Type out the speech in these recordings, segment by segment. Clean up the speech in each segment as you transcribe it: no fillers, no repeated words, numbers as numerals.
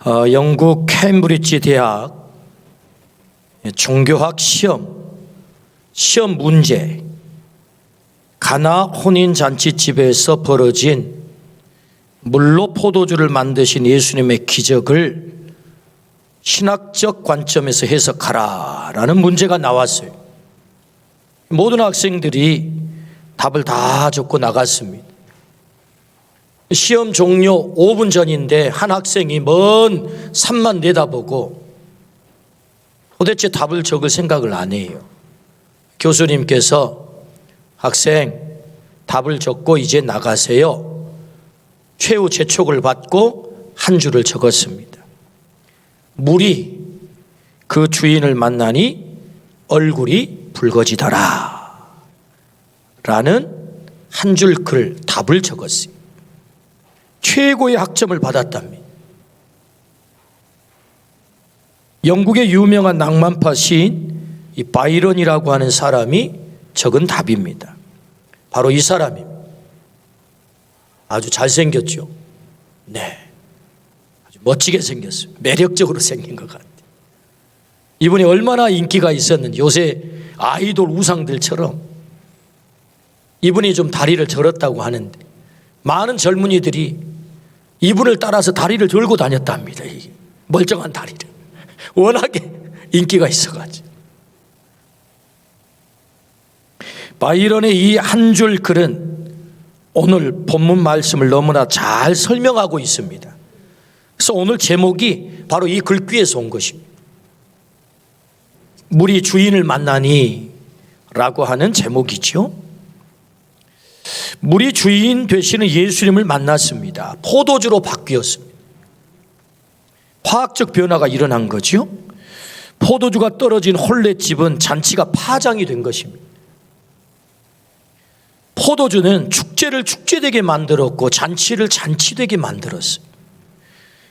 영국 케임브리지 대학 종교학 시험 문제, 가나 혼인잔치집에서 벌어진 물로 포도주를 만드신 예수님의 기적을 신학적 관점에서 해석하라라는 문제가 나왔어요. 모든 학생들이 답을 다 적고 나갔습니다. 시험 종료 5분 전인데 한 학생이 먼 산만 내다보고 도대체 답을 적을 생각을 안 해요. 교수님께서 학생 답을 적고 이제 나가세요. 최후 재촉을 받고 한 줄을 적었습니다. 물이 그 주인을 만나니 얼굴이 붉어지더라 라는 한 줄 글 답을 적었어요. 최고의 학점을 받았답니다. 영국의 유명한 낭만파 시인 이 바이런이라고 하는 사람이 적은 답입니다. 바로 이 사람입니다. 아주 잘생겼죠. 네, 아주 멋지게 생겼어요. 매력적으로 생긴 것 같아요. 이분이 얼마나 인기가 있었는지 요새 아이돌 우상들처럼 이분이 좀 다리를 절었다고 하는데 많은 젊은이들이 이분을 따라서 다리를 절고 다녔답니다. 이 멀쩡한 다리를. 워낙에 인기가 있어가지고. 바이런의 이 한 줄 글은 오늘 본문 말씀을 너무나 잘 설명하고 있습니다. 그래서 오늘 제목이 바로 이 글귀에서 온 것입니다. 물이 주인을 만나니 라고 하는 제목이죠. 물이 주인 되시는 예수님을 만났습니다. 포도주로 바뀌었습니다. 화학적 변화가 일어난 거죠. 포도주가 떨어진 혼례집은 잔치가 파장이 된 것입니다. 포도주는 축제를 축제되게 만들었고 잔치를 잔치되게 만들었어요.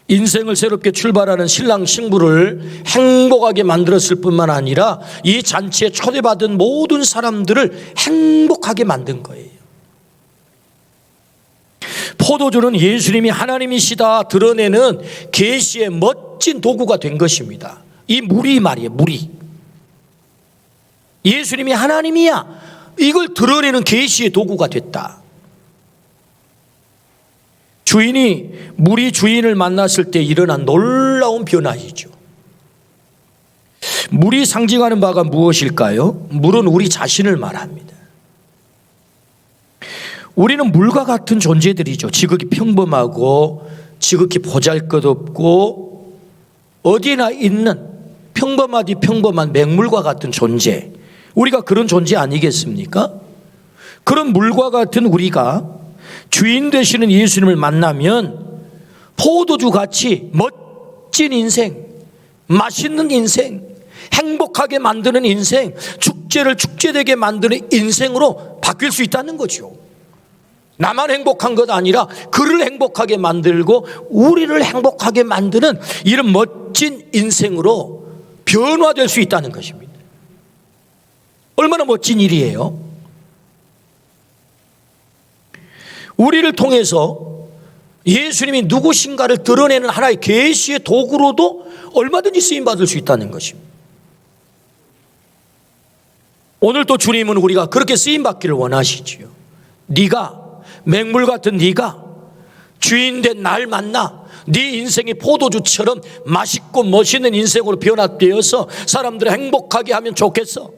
인생을 새롭게 출발하는 신랑 신부를 행복하게 만들었을 뿐만 아니라 이 잔치에 초대받은 모든 사람들을 행복하게 만든 거예요. 포도주는 예수님이 하나님이시다 드러내는 계시의 멋진 도구가 된 것입니다. 이 물이 말이에요. 물이 예수님이 하나님이야 이걸 드러내는 계시의 도구가 됐다. 물이 주인을 만났을 때 일어난 놀라운 변화이죠. 물이 상징하는 바가 무엇일까요? 물은 우리 자신을 말합니다. 우리는 물과 같은 존재들이죠. 지극히 평범하고 지극히 보잘것없고 어디나 있는 평범하디 평범한 맹물과 같은 존재. 우리가 그런 존재 아니겠습니까? 그런 물과 같은 우리가 주인 되시는 예수님을 만나면 포도주같이 멋진 인생, 맛있는 인생, 행복하게 만드는 인생, 축제를 축제되게 만드는 인생으로 바뀔 수 있다는 거죠. 나만 행복한 것 아니라 그를 행복하게 만들고 우리를 행복하게 만드는 이런 멋진 인생으로 변화될 수 있다는 것입니다. 얼마나 멋진 일이에요. 우리를 통해서 예수님이 누구신가를 드러내는 하나의 계시의 도구로도 얼마든지 쓰임받을 수 있다는 것입니다. 오늘 또 주님은 우리가 그렇게 쓰임받기를 원하시지요. 네가 맹물 같은 네가 주인된 날 만나 네 인생이 포도주처럼 맛있고 멋있는 인생으로 변화되어서 사람들을 행복하게 하면 좋겠어.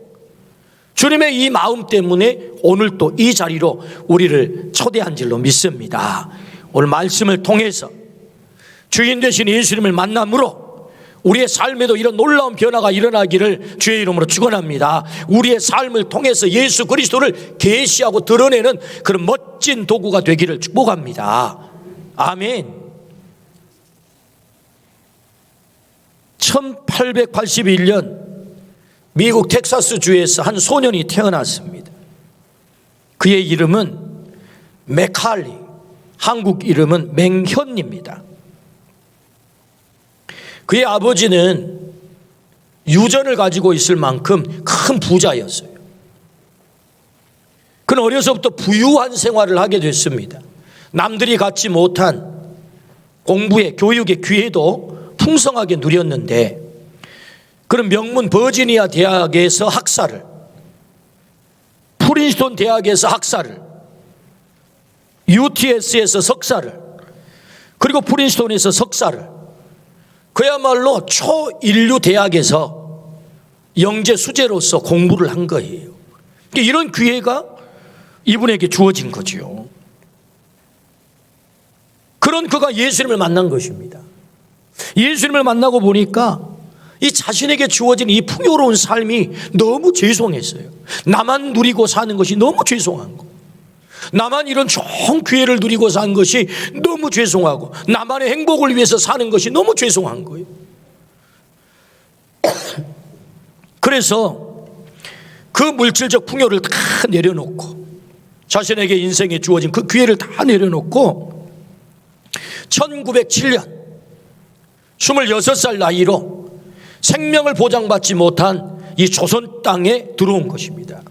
주님의 이 마음 때문에 오늘 또 이 자리로 우리를 초대한 줄로 믿습니다. 오늘 말씀을 통해서 주인 되신 예수님을 만남으로 우리의 삶에도 이런 놀라운 변화가 일어나기를 주의 이름으로 축원합니다. 우리의 삶을 통해서 예수 그리스도를 계시하고 드러내는 그런 멋진 도구가 되기를 축복합니다. 아멘. 1881년 미국 텍사스주에서 한 소년이 태어났습니다. 그의 이름은 맥칼리, 한국 이름은 맹현입니다. 그의 아버지는 유전을 가지고 있을 만큼 큰 부자였어요. 그는 어려서부터 부유한 생활을 하게 됐습니다. 남들이 갖지 못한 공부에 교육의 기회도 풍성하게 누렸는데 그런 명문 버지니아 대학에서 학사를, 프린스턴 대학에서 학사를, UTS에서 석사를, 그리고 프린스턴에서 석사를, 그야말로 초인류 대학에서 영재 수재로서 공부를 한 거예요. 이런 기회가 이분에게 주어진 거죠. 그런 그가 예수님을 만난 것입니다. 예수님을 만나고 보니까 이 자신에게 주어진 이 풍요로운 삶이 너무 죄송했어요. 나만 누리고 사는 것이 너무 죄송한 거. 나만 이런 좋은 기회를 누리고 산 것이 너무 죄송하고, 나만의 행복을 위해서 사는 것이 너무 죄송한 거예요. 그래서 그 물질적 풍요를 다 내려놓고, 자신에게 인생에 주어진 그 기회를 다 내려놓고 1907년 26살 나이로 생명을 보장받지 못한 이 조선 땅에 들어온 것입니다.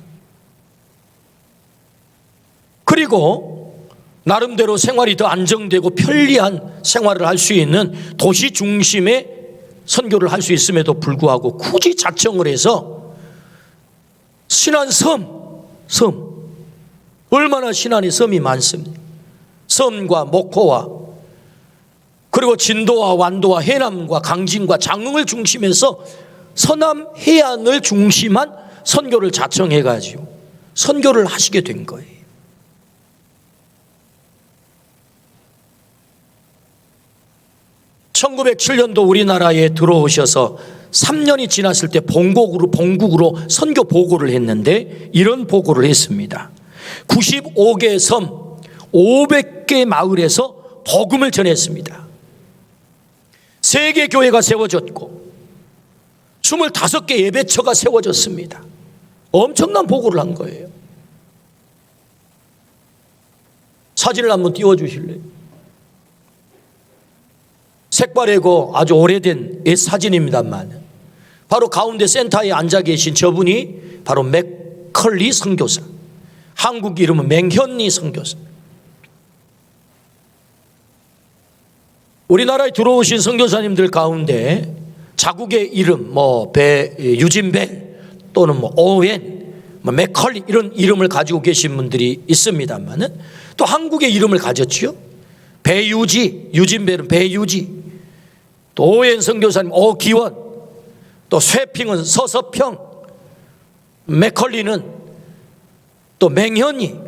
그리고 나름대로 생활이 더 안정되고 편리한 생활을 할 수 있는 도시 중심의 선교를 할 수 있음에도 불구하고 굳이 자청을 해서 신안 섬, 얼마나 신안의 섬이 많습니다. 섬과 목포와 그리고 진도와 완도와 해남과 강진과 장흥을 중심해서 서남 해안을 중심한 선교를 자청해가지고 선교를 하시게 된 거예요. (1907년도) 우리나라에 들어오셔서 3년이 지났을 때 본국으로 선교 보고를 했는데 이런 보고를 했습니다. 95개 섬 500개 마을에서 복음을 전했습니다. 3개 교회가 세워졌고 25개 예배처가 세워졌습니다. 엄청난 보고를 한 거예요. 사진을 한번 띄워주실래요? 색바래고 아주 오래된 옛 사진입니다만 바로 가운데 센터에 앉아 계신 저분이 바로 맥컬리 선교사, 한국 이름은 맹현리 선교사. 우리나라에 들어오신 선교사님들 가운데 자국의 이름 유진벨 또는 오웬, 맥컬리 이런 이름을 가지고 계신 분들이 있습니다만은 또 한국의 이름을 가졌죠. 배유지, 유진벨은 배유지, 또 오웬 선교사님 오기원, 또 쇠핑은 서서평, 맥컬리는 또 맹현이.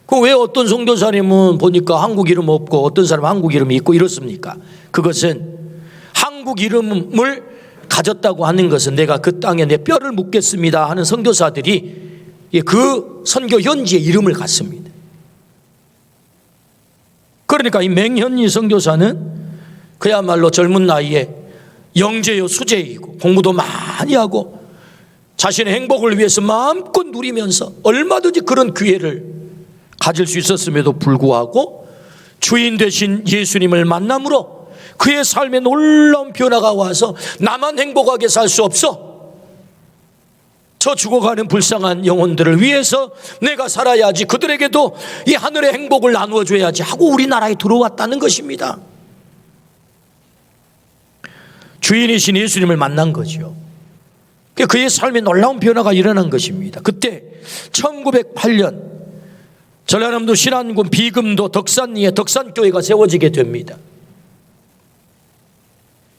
그 왜 어떤 선교사님은 보니까 한국 이름 없고 어떤 사람은 한국 이름이 있고 이렇습니까? 그것은 한국 이름을 가졌다고 하는 것은 내가 그 땅에 내 뼈를 묻겠습니다 하는 선교사들이 그 선교 현지에 이름을 갖습니다. 그러니까 이 맹현리 선교사는 그야말로 젊은 나이에 영재요 수재이고 공부도 많이 하고 자신의 행복을 위해서 마음껏 누리면서 얼마든지 그런 기회를 가질 수 있었음에도 불구하고 주인 되신 예수님을 만남으로 그의 삶에 놀라운 변화가 와서 나만 행복하게 살 수 없어, 저 죽어가는 불쌍한 영혼들을 위해서 내가 살아야지, 그들에게도 이 하늘의 행복을 나누어줘야지 하고 우리나라에 들어왔다는 것입니다. 주인이신 예수님을 만난 거죠. 그의 삶에 놀라운 변화가 일어난 것입니다. 그때 1908년 전라남도 신안군 비금도 덕산리에 덕산교회가 세워지게 됩니다.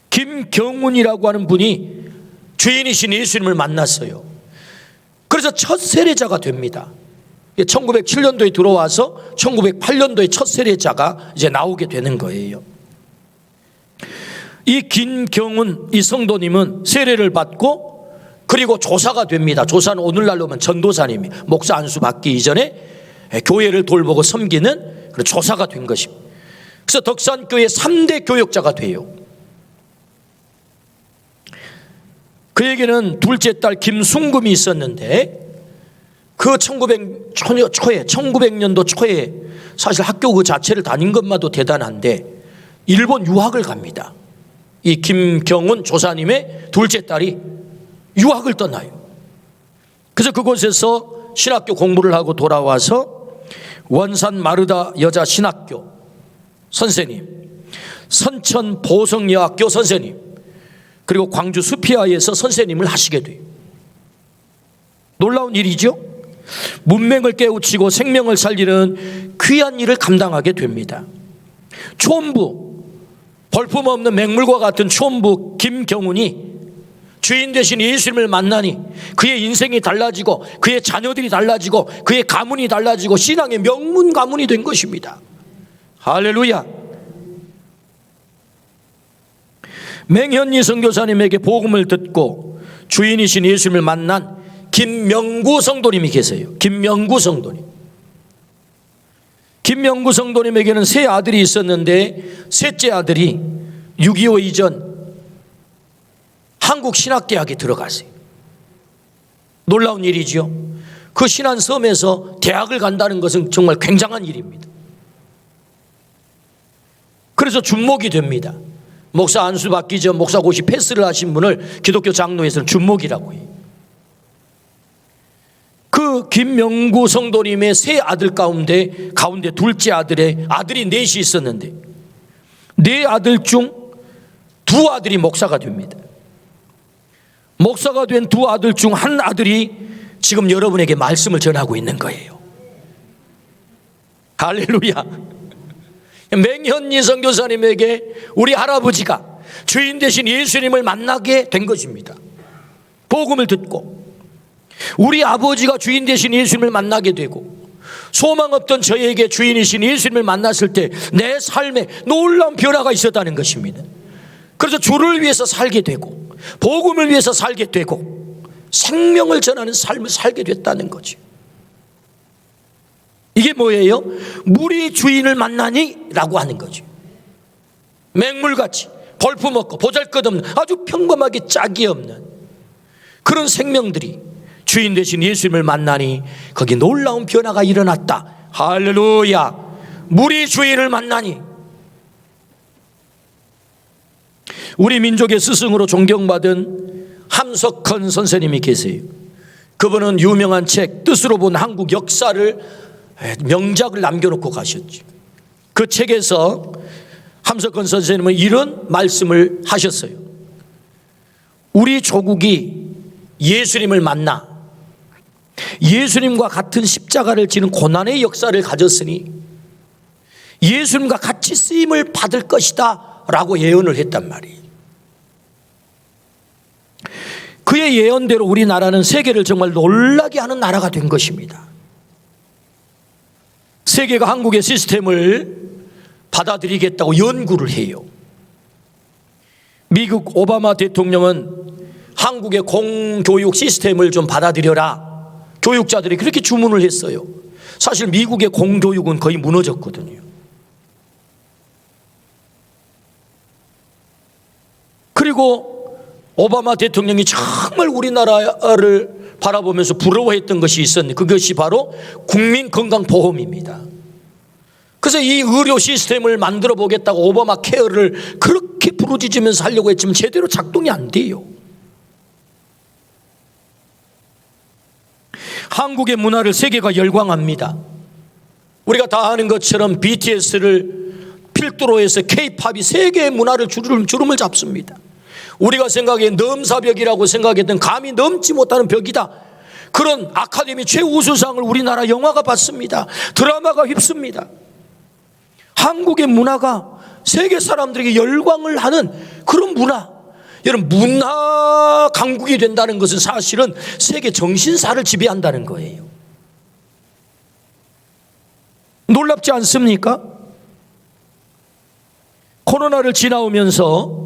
김경훈이라고 하는 분이 주인이신 예수님을 만났어요. 그래서 첫 세례자가 됩니다. 1907년도에 들어와서 1908년도에 첫 세례자가 이제 나오게 되는 거예요. 이 김경훈 이 성도님은 세례를 받고 그리고 조사가 됩니다. 조사는 오늘날로 하면 전도사님이 목사 안수 받기 이전에 교회를 돌보고 섬기는 그런 조사가 된 것입니다. 그래서 덕산교회 3대 교역자가 돼요. 그에게는 둘째 딸 김순금이 있었는데 그 1900년도 초에 사실 학교 그 자체를 다닌 것만도 대단한데 일본 유학을 갑니다. 이 김경훈 조사님의 둘째 딸이 유학을 떠나요. 그래서 그곳에서 신학교 공부를 하고 돌아와서 원산 마르다 여자 신학교 선생님, 선천 보성여학교 선생님, 그리고 광주 수피아에서 선생님을 하시게 돼요. 놀라운 일이죠. 문맹을 깨우치고 생명을 살리는 귀한 일을 감당하게 됩니다. 촌부, 볼품없는 맹물과 같은 촌부 김경훈이 주인 되신 예수님을 만나니 그의 인생이 달라지고 그의 자녀들이 달라지고 그의 가문이 달라지고 신앙의 명문 가문이 된 것입니다. 할렐루야. 맹현리 선교사님에게 복음을 듣고 주인이신 예수님을 만난 김명구 성도님이 계세요. 김명구 성도님. 김명구 성도님에게는 세 아들이 있었는데 셋째 아들이 6.25 이전 한국신학대학에 들어갔어요. 놀라운 일이지요. 그 신안섬에서 대학을 간다는 것은 정말 굉장한 일입니다. 그래서 준목이 됩니다. 목사 안수 받기 전 목사고시 패스를 하신 분을 기독교 장로에서는 준목이라고 해요. 그 김명구 성도님의 세 아들 가운데 둘째 아들이 넷이 있었는데 네 아들 중 두 아들이 목사가 됩니다. 목사가 된 두 아들 중 한 아들이 지금 여러분에게 말씀을 전하고 있는 거예요. 할렐루야. 맹현리 선교사님에게 우리 할아버지가 주인 되신 예수님을 만나게 된 것입니다. 복음을 듣고 우리 아버지가 주인 되신 예수님을 만나게 되고 소망 없던 저에게 주인이신 예수님을 만났을 때 내 삶에 놀라운 변화가 있었다는 것입니다. 그래서 주를 위해서 살게 되고 복음을 위해서 살게 되고 생명을 전하는 삶을 살게 됐다는 거죠. 이게 뭐예요? 물이 주인을 만나니? 라고 하는 거죠. 맹물같이 볼품없고 보잘것없는 아주 평범하게 짝이 없는 그런 생명들이 주인 되신 예수님을 만나니 거기 놀라운 변화가 일어났다. 할렐루야. 물이 주인을 만나니. 우리 민족의 스승으로 존경받은 함석헌 선생님이 계세요. 그분은 유명한 책 뜻으로 본 한국 역사를 명작을 남겨놓고 가셨죠. 그 책에서 함석헌 선생님은 이런 말씀을 하셨어요. 우리 조국이 예수님을 만나 예수님과 같은 십자가를 지는 고난의 역사를 가졌으니 예수님과 같이 쓰임을 받을 것이다 라고 예언을 했단 말이에요. 그의 예언대로 우리나라는 세계를 정말 놀라게 하는 나라가 된 것입니다. 세계가 한국의 시스템을 받아들이겠다고 연구를 해요. 미국 오바마 대통령은 한국의 공교육 시스템을 좀 받아들여라. 교육자들이 그렇게 주문을 했어요. 사실 미국의 공교육은 거의 무너졌거든요. 그리고 오바마 대통령이 정말 우리나라를 바라보면서 부러워했던 것이 있었는데 그것이 바로 국민건강보험입니다. 그래서 이 의료 시스템을 만들어 보겠다고 오바마 케어를 그렇게 부르짖으면서 하려고 했지만 제대로 작동이 안 돼요. 한국의 문화를 세계가 열광합니다. 우리가 다 아는 것처럼 BTS를 필두로 해서 K-팝이 세계의 문화를 주름을 잡습니다. 우리가 생각해 넘사벽이라고 생각했던 감히 넘지 못하는 벽이다. 그런 아카데미 최우수상을 우리나라 영화가 받습니다. 드라마가 휩습니다. 한국의 문화가 세계 사람들에게 열광을 하는 그런 문화. 여러분, 문화 강국이 된다는 것은 사실은 세계 정신사를 지배한다는 거예요. 놀랍지 않습니까? 코로나를 지나오면서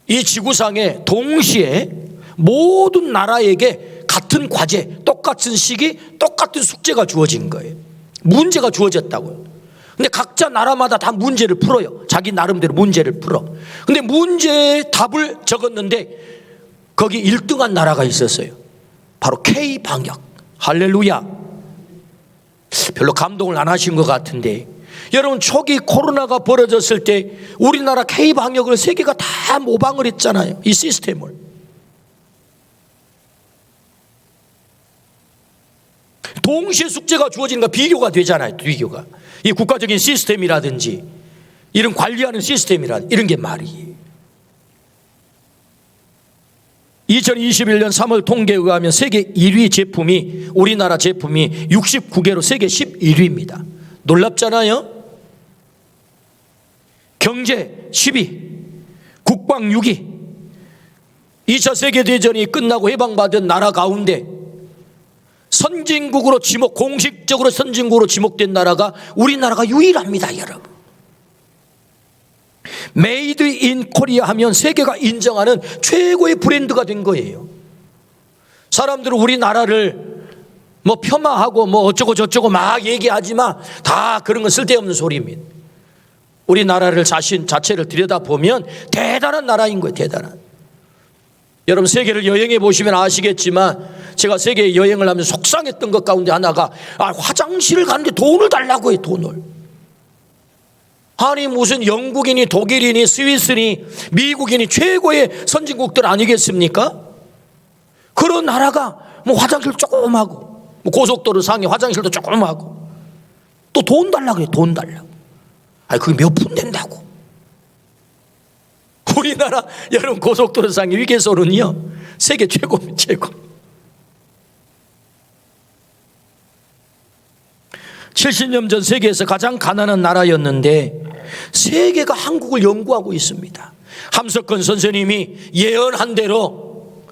이 지구상에 동시에 모든 나라에게 같은 과제, 똑같은 시기, 똑같은 숙제가 주어진 거예요. 문제가 주어졌다고요. 근데 각자 나라마다 다 문제를 풀어요. 자기 나름대로 문제를 풀어. 근데 문제의 답을 적었는데 거기 1등한 나라가 있었어요. 바로 K-방역. 할렐루야. 별로 감동을 안 하신 것 같은데 여러분, 초기 코로나가 벌어졌을 때 우리나라 K-방역을 세계가 다 모방을 했잖아요. 이 시스템을. 동시에 숙제가 주어지니까 비교가 되잖아요. 비교가. 이 국가적인 시스템이라든지 이런 관리하는 시스템이라든지 이런 게 말이에요. 2021년 3월 통계에 의하면 세계 1위 제품이, 우리나라 제품이 69개로 세계 11위입니다. 놀랍잖아요. 경제 10위, 국방 6위. 2차 세계대전이 끝나고 해방받은 나라 가운데 선진국으로 공식적으로 선진국으로 지목된 나라가 우리나라가 유일합니다, 여러분. 메이드 인 코리아 하면 세계가 인정하는 최고의 브랜드가 된 거예요. 사람들은 우리나라를 뭐 폄하하고 뭐 어쩌고 저쩌고 막 얘기하지만 다 그런 건 쓸데없는 소리입니다. 우리나라를 자체를 들여다보면 대단한 나라인 거예요, 대단한. 여러분 세계를 여행해 보시면 아시겠지만 제가 세계 여행을 하면서 속상했던 것 가운데 하나가 화장실을 가는데 돈을 달라고 해요, 돈을. 아니 무슨 영국이니 독일이니 스위스니 미국이니 최고의 선진국들 아니겠습니까? 그런 나라가 뭐 화장실 조금 하고 뭐 고속도로 상에 화장실도 조금 하고 또 돈 달라고 해요, 돈 달라고. 아니 그게 몇 푼 된다고. 우리나라 여러분 고속도로 상의 휴게소는요 세계 최고입니다, 최고. 70년 전 세계에서 가장 가난한 나라였는데 세계가 한국을 연구하고 있습니다. 함석헌 선생님이 예언한 대로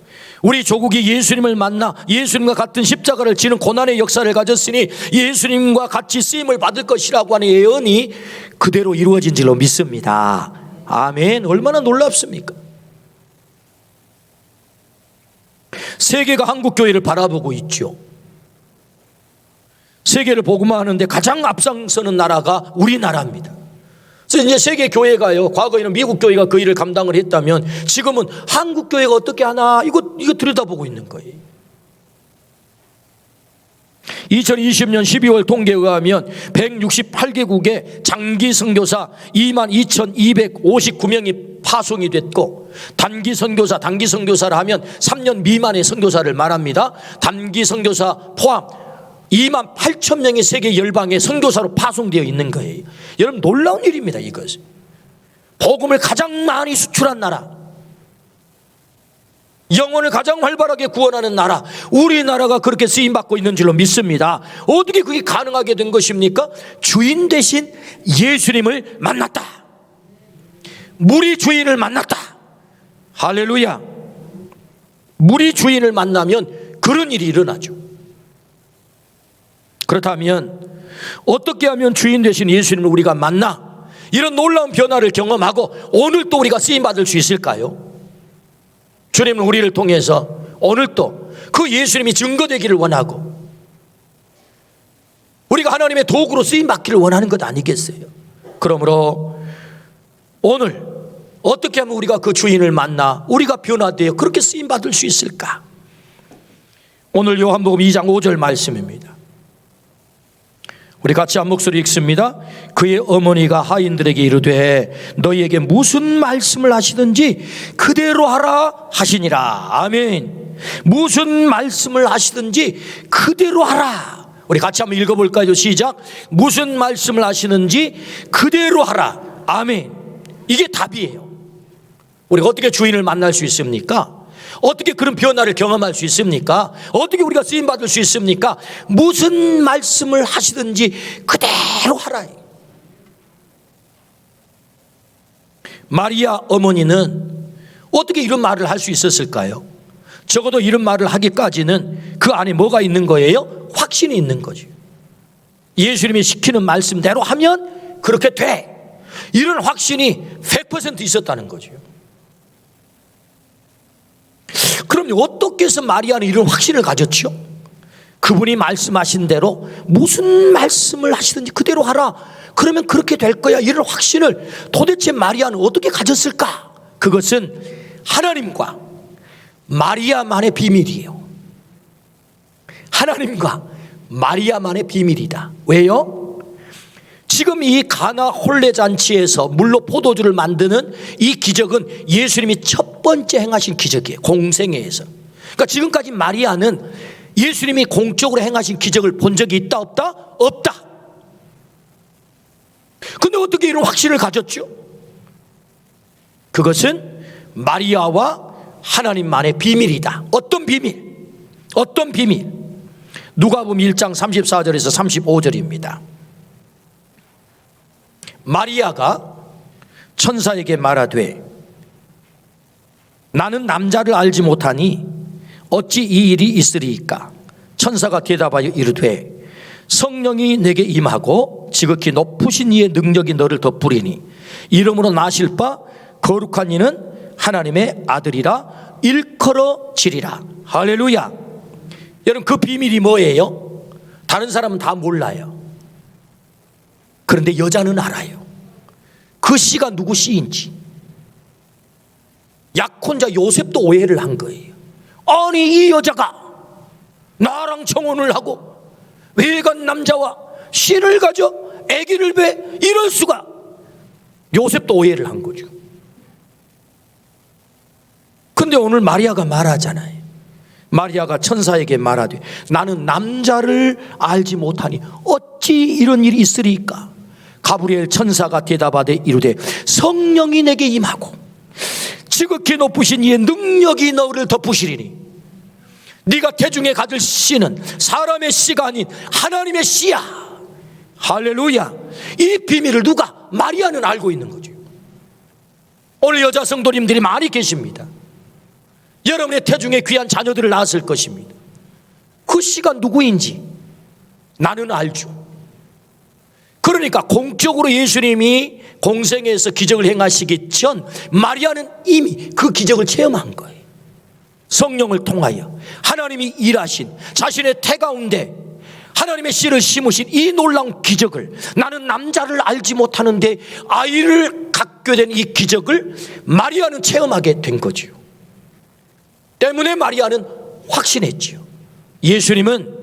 우리 조국이 예수님을 만나 예수님과 같은 십자가를 지는 고난의 역사를 가졌으니 예수님과 같이 쓰임을 받을 것이라고 하는 예언이 그대로 이루어진 줄로 믿습니다. 아멘. 얼마나 놀랍습니까? 세계가 한국교회를 바라보고 있죠. 세계를 보고만 하는데 가장 앞장서는 나라가 우리나라입니다. 그래서 이제 세계 교회가요, 과거에는 미국 교회가 그 일을 감당을 했다면 지금은 한국 교회가 어떻게 하나 이거 들여다보고 있는 거예요. 2020년 12월 통계에 의하면 168개국의 장기 선교사 22,259명이 파송이 됐고, 단기 선교사를 하면 3년 미만의 선교사를 말합니다. 단기 선교사 포함 28,000명의 세계 열방에 선교사로 파송되어 있는 거예요. 여러분 놀라운 일입니다, 이것은. 복음을 가장 많이 수출한 나라, 영혼을 가장 활발하게 구원하는 나라, 우리나라가 그렇게 쓰임받고 있는 줄로 믿습니다. 어떻게 그게 가능하게 된 것입니까? 주인 대신 예수님을 만났다. 물이 주인을 만났다. 할렐루야. 물이 주인을 만나면 그런 일이 일어나죠. 그렇다면 어떻게 하면 주인 되신 예수님을 우리가 만나 이런 놀라운 변화를 경험하고 오늘 또 우리가 쓰임받을 수 있을까요? 주님은 우리를 통해서 오늘 또 그 예수님이 증거되기를 원하고 우리가 하나님의 도구로 쓰임받기를 원하는 것 아니겠어요? 그러므로 오늘 어떻게 하면 우리가 그 주인을 만나 우리가 변화되어 그렇게 쓰임받을 수 있을까? 오늘 요한복음 2장 5절 말씀입니다. 우리 같이 한 목소리 읽습니다. 그의 어머니가 하인들에게 이르되 너희에게 무슨 말씀을 하시든지 그대로 하라 하시니라. 아멘. 무슨 말씀을 하시든지 그대로 하라. 우리 같이 한번 읽어볼까요? 시작. 무슨 말씀을 하시는지 그대로 하라. 아멘. 이게 답이에요. 우리가 어떻게 주인을 만날 수 있습니까? 어떻게 그런 변화를 경험할 수 있습니까? 어떻게 우리가 쓰임받을 수 있습니까? 무슨 말씀을 하시든지 그대로 하라. 마리아 어머니는 어떻게 이런 말을 할 수 있었을까요? 적어도 이런 말을 하기까지는 그 안에 뭐가 있는 거예요? 확신이 있는 거죠. 예수님이 시키는 말씀대로 하면 그렇게 돼. 이런 확신이 100% 있었다는 거죠. 그럼 어떻게 해서 마리아는 이런 확신을 가졌죠? 그분이 말씀하신 대로 무슨 말씀을 하시든지 그대로 하라. 그러면 그렇게 될 거야. 이런 확신을 도대체 마리아는 어떻게 가졌을까? 그것은 하나님과 마리아만의 비밀이에요. 하나님과 마리아만의 비밀이다. 왜요? 지금 이 가나 혼례 잔치에서 물로 포도주를 만드는 이 기적은 예수님이 첫 번째 행하신 기적이에요. 공생애에서. 그러니까 지금까지 마리아는 예수님이 공적으로 행하신 기적을 본 적이 있다 없다? 없다. 근데 어떻게 이런 확신을 가졌죠? 그것은 마리아와 하나님만의 비밀이다. 어떤 비밀? 어떤 비밀? 누가복음 1장 34절에서 35절입니다. 마리아가 천사에게 말하되 나는 남자를 알지 못하니 어찌 이 일이 있으리이까? 천사가 대답하여 이르되 성령이 내게 임하고 지극히 높으신 이의 능력이 너를 덮으리니 이름으로 나실 바 거룩한 이는 하나님의 아들이라 일컬어지리라. 할렐루야. 여러분, 그 비밀이 뭐예요? 다른 사람은 다 몰라요. 그런데 여자는 알아요. 그 씨가 누구 씨인지. 약혼자 요셉도 오해를 한 거예요. 아니, 이 여자가 나랑 청혼을 하고 외간 남자와 씨를 가져 아기를 배, 이럴 수가. 요셉도 오해를 한 거죠. 근데 오늘 마리아가 말하잖아요. 마리아가 천사에게 말하되 나는 남자를 알지 못하니 어찌 이런 일이 있으리까? 가브리엘 천사가 대답하되 이르되 성령이 내게 임하고 지극히 높으신 이의 능력이 너를 덮으시리니 네가 태중에 가질 씨는 사람의 씨가 아닌 하나님의 씨야. 할렐루야. 이 비밀을 누가? 마리아는 알고 있는 거죠. 오늘 여자 성도님들이 많이 계십니다. 여러분의 태중에 귀한 자녀들을 낳았을 것입니다. 그 씨가 누구인지 나는 알죠. 그러니까 공적으로 예수님이 공생에서 기적을 행하시기 전 마리아는 이미 그 기적을 체험한 거예요. 성령을 통하여 하나님이 일하신 자신의 태 가운데 하나님의 씨를 심으신 이 놀라운 기적을, 나는 남자를 알지 못하는데 아이를 갖게 된 이 기적을 마리아는 체험하게 된 거죠. 때문에 마리아는 확신했지요. 예수님은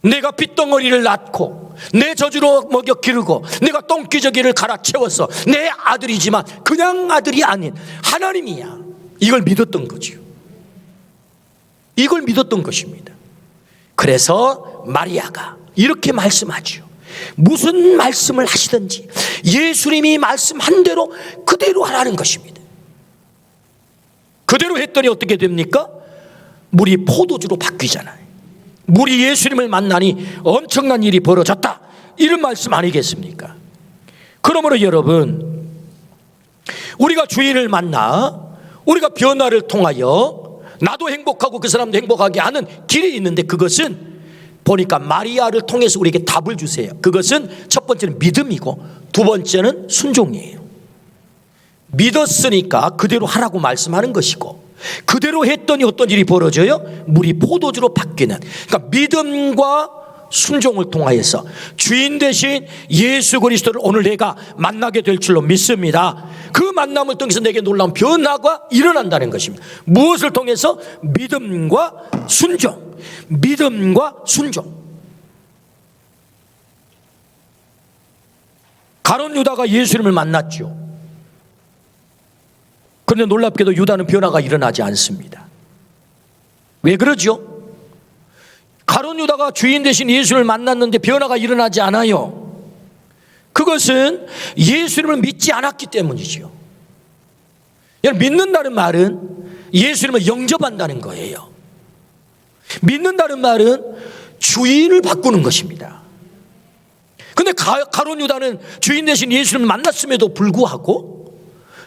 내가 핏덩어리를 낳고 내 젖으로 먹여 기르고 내가 똥기저귀를 갈아 채워서 내 아들이지만 그냥 아들이 아닌 하나님이야. 이걸 믿었던 거죠. 이걸 믿었던 것입니다. 그래서 마리아가 이렇게 말씀하죠. 무슨 말씀을 하시든지 예수님이 말씀한 대로 그대로 하라는 것입니다. 그대로 했더니 어떻게 됩니까? 물이 포도주로 바뀌잖아요. 물이 예수님을 만나니 엄청난 일이 벌어졌다, 이런 말씀 아니겠습니까? 그러므로 여러분, 우리가 주인을 만나 우리가 변화를 통하여 나도 행복하고 그 사람도 행복하게 하는 길이 있는데, 그것은 보니까 마리아를 통해서 우리에게 답을 주세요. 그것은 첫 번째는 믿음이고 두 번째는 순종이에요. 믿었으니까 그대로 하라고 말씀하는 것이고, 그대로 했더니 어떤 일이 벌어져요? 물이 포도주로 바뀌는. 그러니까 믿음과 순종을 통하여서 주인 되신 예수 그리스도를 오늘 내가 만나게 될 줄로 믿습니다. 그 만남을 통해서 내게 놀라운 변화가 일어난다는 것입니다. 무엇을 통해서? 믿음과 순종. 믿음과 순종. 가룟 유다가 예수님을 만났죠. 그런데 놀랍게도 유다는 변화가 일어나지 않습니다. 왜 그러죠? 가룟 유다가 주인 되신 예수를 만났는데 변화가 일어나지 않아요. 그것은 예수님을 믿지 않았기 때문이죠. 여러분, 믿는다는 말은 예수님을 영접한다는 거예요. 믿는다는 말은 주인을 바꾸는 것입니다. 그런데 가룟 유다는 주인 되신 예수님을 만났음에도 불구하고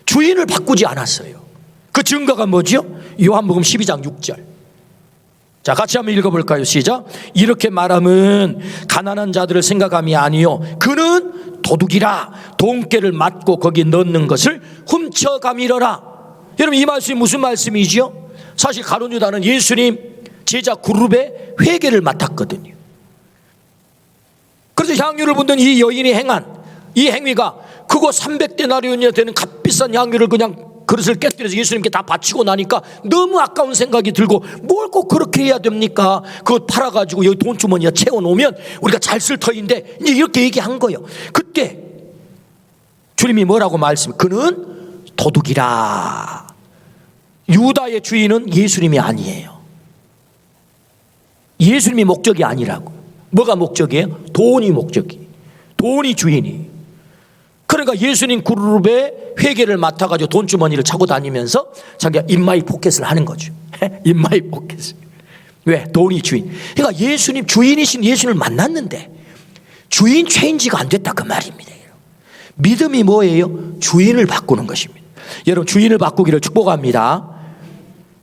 주인을 바꾸지 않았어요. 그 증거가 뭐죠? 요한복음 12장 6절. 자, 같이 한번 읽어볼까요? 시작. 이렇게 말함은 가난한 자들을 생각함이 아니요 그는 도둑이라 돈깨를 맞고 거기 넣는 것을 훔쳐가미러라. 여러분, 이 말씀이 무슨 말씀이죠? 사실 가룟 유다는 예수님 제자 그룹의 회개를 맡았거든요. 그래서 향유를 붓는 이 여인이 행한 이 행위가 그거 300데나리온이 되는 값비싼 향유를 그냥 그릇을 깨뜨려서 예수님께 다 바치고 나니까 너무 아까운 생각이 들고, 뭘 꼭 그렇게 해야 됩니까? 그거 팔아가지고 여기 돈주머니에 채워놓으면 우리가 잘 쓸 터인데, 이제 이렇게 얘기한 거예요. 그때 주님이 뭐라고 말씀? 그는 도둑이라. 유다의 주인은 예수님이 아니에요. 예수님이 목적이 아니라고. 뭐가 목적이에요? 돈이 목적이. 돈이 주인이. 그러니까 예수님 그룹의 회계를 맡아가지고 돈주머니를 차고 다니면서 자기가 인마이 포켓을 하는 거죠. 인마이 포켓을. 왜? 돈이 주인. 그러니까 예수님, 주인이신 예수님을 만났는데 주인 체인지가 안 됐다 그 말입니다. 믿음이 뭐예요? 주인을 바꾸는 것입니다. 여러분, 주인을 바꾸기를 축복합니다.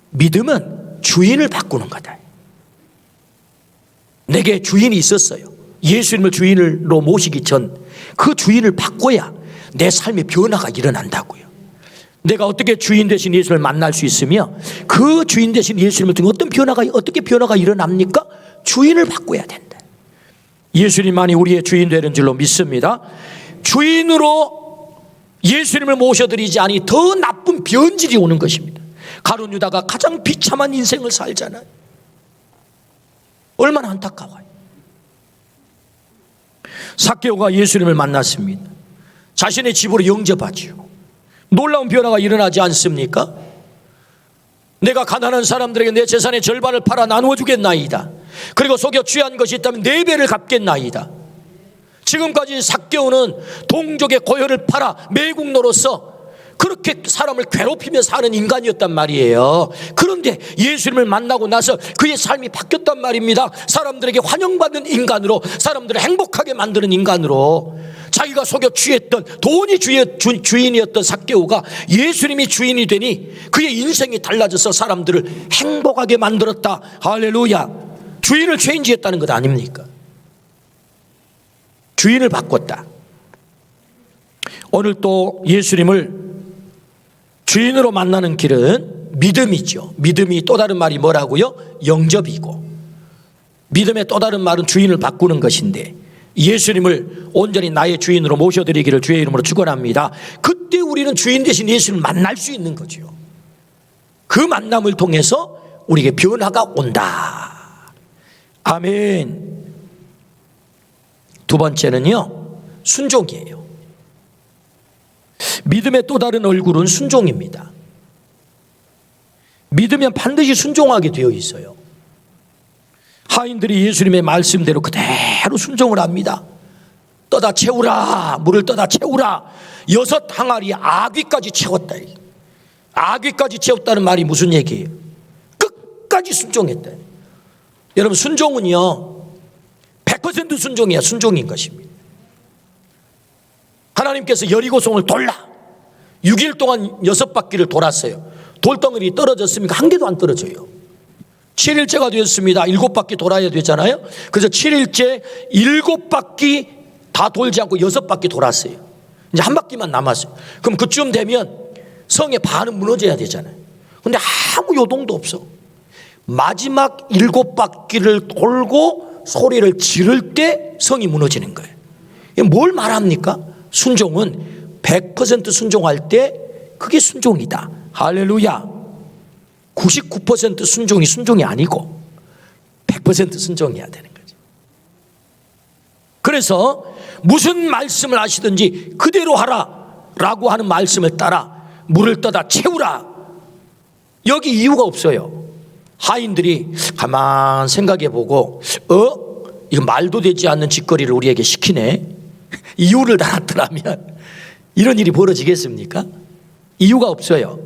믿음은 주인을 바꾸는 거다. 내게 주인이 있었어요. 예수님을 주인으로 모시기 전 그 주인을 바꿔야 내 삶의 변화가 일어난다고요. 내가 어떻게 주인 되신 예수를 만날 수 있으며 그 주인 되신 예수님을 통해 어떻게 변화가 일어납니까? 주인을 바꿔야 된다. 예수님만이 우리의 주인 되는 줄로 믿습니다. 주인으로 예수님을 모셔드리지 않으니 더 나쁜 변질이 오는 것입니다. 가룟 유다가 가장 비참한 인생을 살잖아요. 얼마나 안타까워요. 삭개오가 예수님을 만났습니다. 자신의 집으로 영접하죠. 놀라운 변화가 일어나지 않습니까? 내가 가난한 사람들에게 내 재산의 절반을 팔아 나누어 주겠나이다. 그리고 속여 취한 것이 있다면 4배를 갚겠나이다. 지금까지 삭개오는 동족의 고혈을 팔아 매국노로서 그렇게 사람을 괴롭히며 사는 인간이었단 말이에요. 그런데 예수님을 만나고 나서 그의 삶이 바뀌었단 말입니다. 사람들에게 환영받는 인간으로, 사람들을 행복하게 만드는 인간으로. 자기가 속여 취했던 돈이 주인이었던 삭개오가 예수님이 주인이 되니 그의 인생이 달라져서 사람들을 행복하게 만들었다. 할렐루야. 주인을 체인지했다는 것 아닙니까? 주인을 바꿨다. 오늘 또 예수님을 주인으로 만나는 길은 믿음이죠. 믿음이 또 다른 말이 뭐라고요? 영접이고, 믿음의 또 다른 말은 주인을 바꾸는 것인데, 예수님을 온전히 나의 주인으로 모셔드리기를 주의 이름으로 축원합니다. 그때 우리는 주인 되신 예수님을 만날 수 있는 거죠. 그 만남을 통해서 우리에게 변화가 온다. 아멘. 두 번째는요, 순종이에요. 믿음의 또 다른 얼굴은 순종입니다. 믿으면 반드시 순종하게 되어 있어요. 하인들이 예수님의 말씀대로 그대로 순종을 합니다. 떠다 채우라, 물을 떠다 채우라. 6 항아리 아귀까지 채웠다. 아귀까지 채웠다는 말이 무슨 얘기예요? 끝까지 순종했다. 여러분, 순종은요 100% 순종이야. 순종인 것입니다. 하나님께서 여리고성을 돌라 6일 동안 6바퀴를 돌았어요. 돌덩어리 떨어졌습니까? 한 개도 안 떨어져요. 7일째가 되었습니다. 7바퀴 돌아야 되잖아요. 그래서 7일째 7바퀴 다 돌지 않고 6바퀴 돌았어요. 이제 한 바퀴만 남았어요. 그럼 그쯤 되면 성의 반은 무너져야 되잖아요. 근데 아무 요동도 없어. 마지막 7바퀴를 돌고 소리를 지를 때 성이 무너지는 거예요. 뭘 말합니까? 순종은 100% 순종할 때 그게 순종이다. 할렐루야. 99% 순종이 아니고 100% 순종해야 되는 거죠. 그래서 무슨 말씀을 하시든지 그대로 하라 라고 하는 말씀을 따라 물을 떠다 채우라. 여기 이유가 없어요. 하인들이 가만 생각해 보고 이거 말도 되지 않는 짓거리를 우리에게 시키네. 이유를 달았더라면 이런 일이 벌어지겠습니까? 이유가 없어요.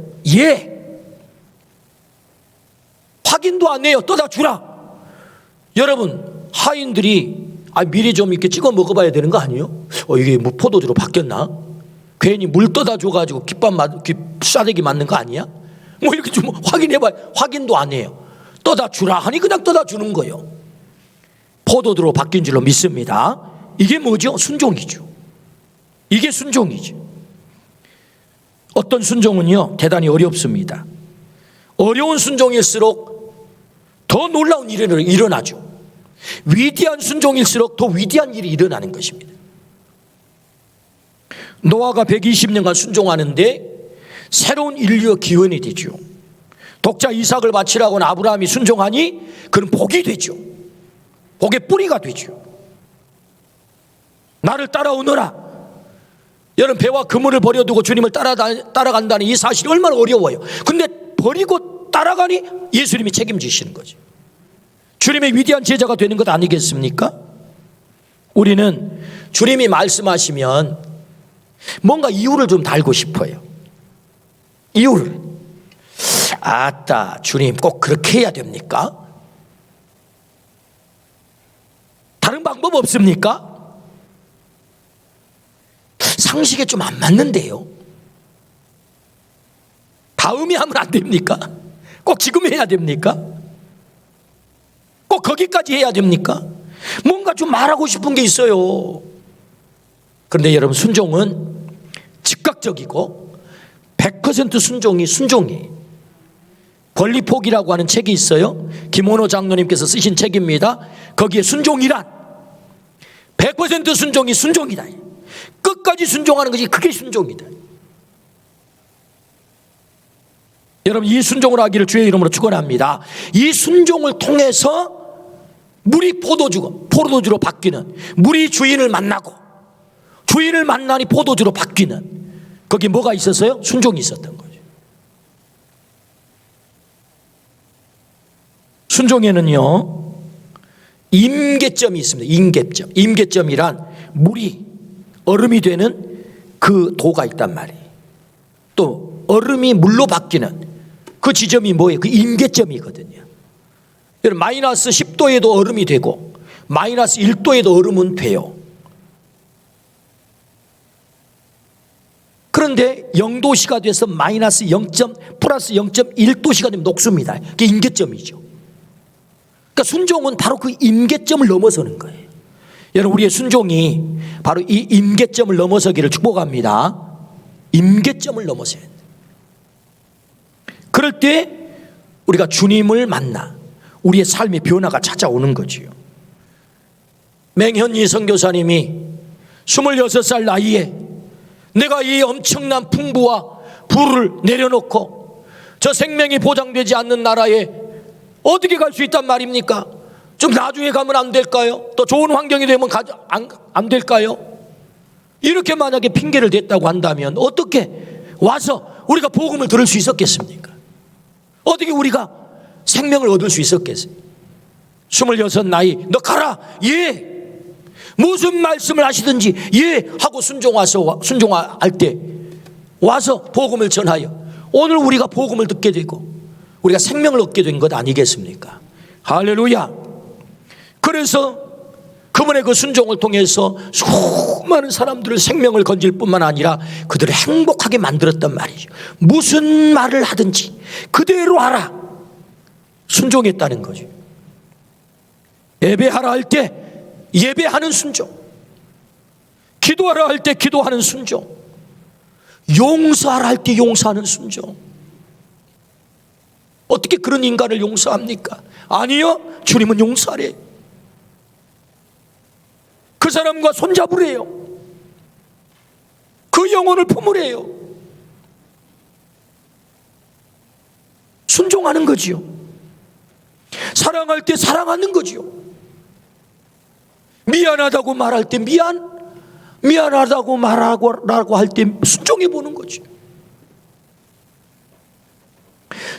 확인도 안 해요. 떠다 주라. 여러분, 하인들이 미리 좀 이렇게 찍어 먹어봐야 되는 거 아니에요? 이게 뭐 포도주로 바뀌었나? 괜히 물 떠다 줘가지고 싸대기 맞는 거 아니야? 뭐 이렇게 좀 확인해봐요. 확인도 안 해요. 떠다 주라 하니 그냥 떠다 주는 거예요. 포도주로 바뀐 줄로 믿습니다. 이게 뭐죠? 순종이죠. 이게 순종이죠. 어떤 순종은요 대단히 어렵습니다. 어려운 순종일수록 더 놀라운 일이 일어나죠. 위대한 순종일수록 더 위대한 일이 일어나는 것입니다. 노아가 120년간 순종하는데 새로운 인류의 기원이 되죠. 독자 이삭을 바치라고는 아브라함이 순종하니 그는 복이 되죠. 복의 뿌리가 되죠. 나를 따라오너라. 여러분, 배와 그물을 버려두고 주님을 따라간다는 이 사실이 얼마나 어려워요. 근데 버리고 따라가니 예수님이 책임지시는 거죠. 주님의 위대한 제자가 되는 것 아니겠습니까? 우리는 주님이 말씀하시면 뭔가 이유를 좀 달고 싶어요. 이유를. 아따, 주님 꼭 그렇게 해야 됩니까? 다른 방법 없습니까? 상식에 좀 안 맞는데요. 다음에 하면 안 됩니까? 꼭 지금 해야 됩니까? 꼭 거기까지 해야 됩니까? 뭔가 좀 말하고 싶은 게 있어요. 그런데 여러분, 순종은 즉각적이고 100% 순종이 권리포기라고 하는 책이 있어요. 김원호 장로님께서 쓰신 책입니다. 거기에 순종이란 100% 순종이다. 끝까지 순종하는 것이 그게 순종이다. 여러분, 이 순종을 하기를 주의 이름으로 축원합니다. 이 순종을 통해서 물이 포도주로 바뀌는, 물이 주인을 만나고 주인을 만나니 포도주로 바뀌는, 거기 뭐가 있었어요? 순종이 있었던 거죠. 순종에는요, 임계점이 있습니다. 임계점이란 물이 얼음이 되는 그 도가 있단 말이에요. 또 얼음이 물로 바뀌는 그 지점이 뭐예요? 그 임계점이거든요. 여러분, 마이너스 10도에도 얼음이 되고 마이너스 1도에도 얼음은 돼요. 그런데 0도씨가 돼서 플러스 0.1도씨가 되면 녹습니다. 그게 임계점이죠. 그러니까 순종은 바로 그 임계점을 넘어서는 거예요. 여러분, 우리의 순종이 바로 이 임계점을 넘어서기를 축복합니다. 임계점을 넘어서야 돼요. 그럴 때 우리가 주님을 만나 우리의 삶의 변화가 찾아오는 거지요. 맹현희 선교사님이 26살 나이에 내가 이 엄청난 풍부와 부를 내려놓고 저 생명이 보장되지 않는 나라에 어떻게 갈 수 있단 말입니까? 좀 나중에 가면 안 될까요? 더 좋은 환경이 되면 안 될까요? 이렇게 만약에 핑계를 댔다고 한다면 어떻게 와서 우리가 복음을 들을 수 있었겠습니까? 어떻게 우리가 생명을 얻을 수 있었겠어요? 26 나이, 너 가라. 예. 무슨 말씀을 하시든지 예 하고 순종할 때 와서 복음을 전하여 오늘 우리가 복음을 듣게 되고 우리가 생명을 얻게 된 것 아니겠습니까? 할렐루야. 그래서 그분의 그 순종을 통해서 수많은 사람들의 생명을 건질 뿐만 아니라 그들을 행복하게 만들었단 말이죠. 무슨 말을 하든지 그대로 하라. 순종했다는 거죠. 예배하라 할 때 예배하는 순종, 기도하라 할 때 기도하는 순종, 용서하라 할 때 용서하는 순종. 어떻게 그런 인간을 용서합니까? 아니요, 주님은 용서하래요. 그 사람과 손잡으래요. 그 영혼을 품으래요. 순종하는 거지요. 사랑할 때 사랑하는 거지요. 미안하다고 말할 때 미안하다고 말하고 할 때 순종해 보는 거지.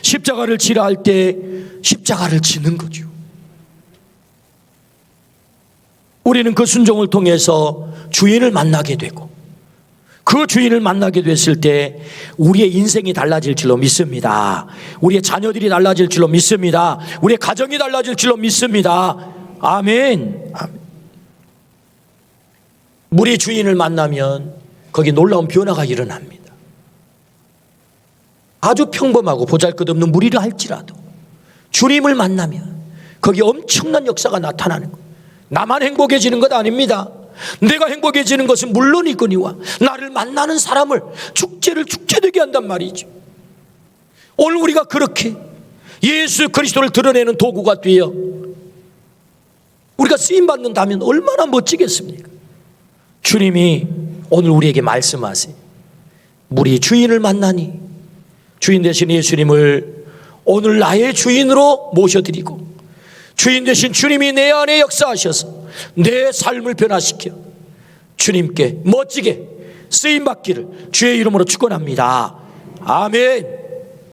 십자가를 지라 할 때 십자가를 지는 거죠. 우리는 그 순종을 통해서 주인을 만나게 되고 그 주인을 만나게 됐을 때 우리의 인생이 달라질 줄로 믿습니다. 우리의 자녀들이 달라질 줄로 믿습니다. 우리의 가정이 달라질 줄로 믿습니다. 아멘. 물이 주인을 만나면 거기 놀라운 변화가 일어납니다. 아주 평범하고 보잘것없는 물이라 할지라도 주님을 만나면 거기 엄청난 역사가 나타나는 거예요. 나만 행복해지는 것 아닙니다. 내가 행복해지는 것은 물론이거니와 나를 만나는 사람을 축제를 축제되게 한단 말이죠. 오늘 우리가 그렇게 예수 그리스도를 드러내는 도구가 되어 우리가 쓰임받는다면 얼마나 멋지겠습니까? 주님이 오늘 우리에게 말씀하세요. 물이 주인을 만나니 주인 되신 예수님을 오늘 나의 주인으로 모셔드리고 주인 되신 주님이 내 안에 역사하셔서 내 삶을 변화시켜 주님께 멋지게 쓰임받기를 주의 이름으로 축원합니다. 아멘.